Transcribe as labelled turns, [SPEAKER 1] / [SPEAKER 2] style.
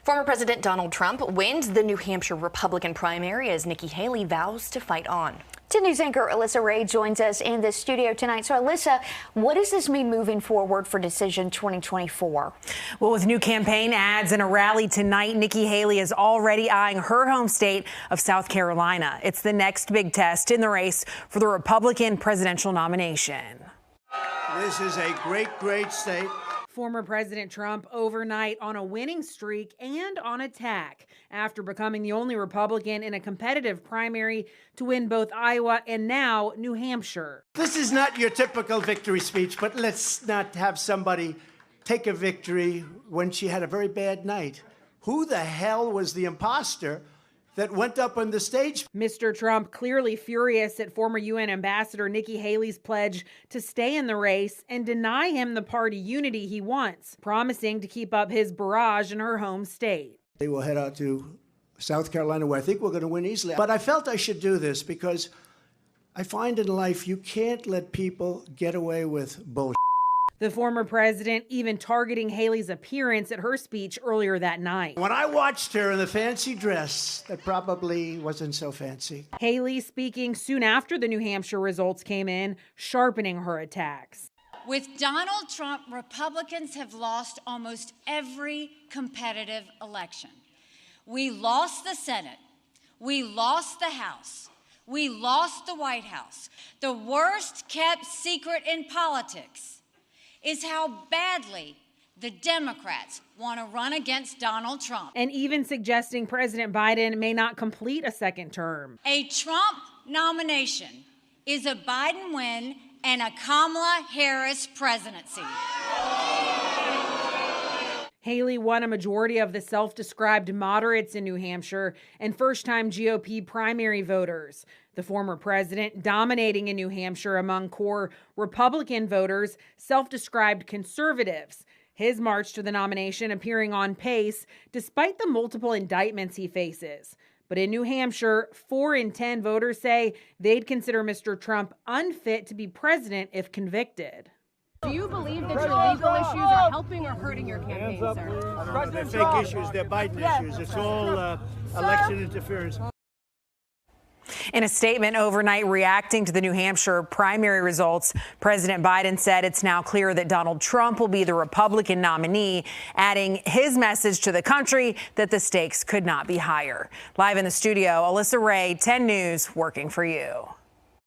[SPEAKER 1] Former President Donald Trump wins the New Hampshire Republican primary as Nikki Haley vows to fight on.
[SPEAKER 2] 10 News anchor Alyssa Ray joins us in the studio tonight. So, Alyssa, what does this mean moving forward for Decision 2024?
[SPEAKER 3] Well, with new campaign ads and a rally tonight, Nikki Haley is already eyeing her home state of South Carolina. It's the next big test in the race for the Republican presidential nomination.
[SPEAKER 4] This is a great state.
[SPEAKER 3] Former President Trump overnight on a winning streak and on attack after becoming the only Republican in a competitive primary to win both Iowa and now New Hampshire.
[SPEAKER 4] This is not your typical victory speech, but let's not have somebody take a victory when she had a very bad night. Who the hell was the imposter that went up on the stage?
[SPEAKER 3] Mr. Trump clearly furious at former UN Ambassador Nikki Haley's pledge to stay in the race and deny him the party unity he wants, promising to keep up his barrage in her home state.
[SPEAKER 4] They will head out to South Carolina, where I think we're going to win easily. But I felt I should do this because I find in life you can't let people get away with bullshit.
[SPEAKER 3] The former president even targeting Haley's appearance at her speech earlier that night.
[SPEAKER 4] When I watched her in the fancy dress, that probably wasn't so fancy.
[SPEAKER 3] Haley speaking soon after the New Hampshire results came in, sharpening her attacks.
[SPEAKER 5] With Donald Trump, Republicans have lost almost every competitive election. We lost the Senate. We lost the House. We lost the White House. The worst kept secret in politics is how badly the Democrats want to run against Donald Trump.
[SPEAKER 3] And even suggesting President Biden may not complete a second term.
[SPEAKER 5] A Trump nomination is a Biden win and a Kamala Harris presidency.
[SPEAKER 3] Haley won a majority of the self-described moderates in New Hampshire and first-time GOP primary voters. The former president dominating in New Hampshire among core Republican voters, self-described conservatives. His march to the nomination appearing on pace despite the multiple indictments he faces. But in New Hampshire, 4 in 10 voters say they'd consider Mr. Trump unfit to be president if convicted.
[SPEAKER 6] Do you believe that your legal issues are helping or hurting your campaign, sir?
[SPEAKER 4] They're fake issues, they're Biden issues. It's all election interference.
[SPEAKER 3] In a statement overnight reacting to the New Hampshire primary results, President Biden said it's now clear that Donald Trump will be the Republican nominee, adding his message to the country that the stakes could not be higher. Live in the studio, Alyssa Ray, 10 News, working for you.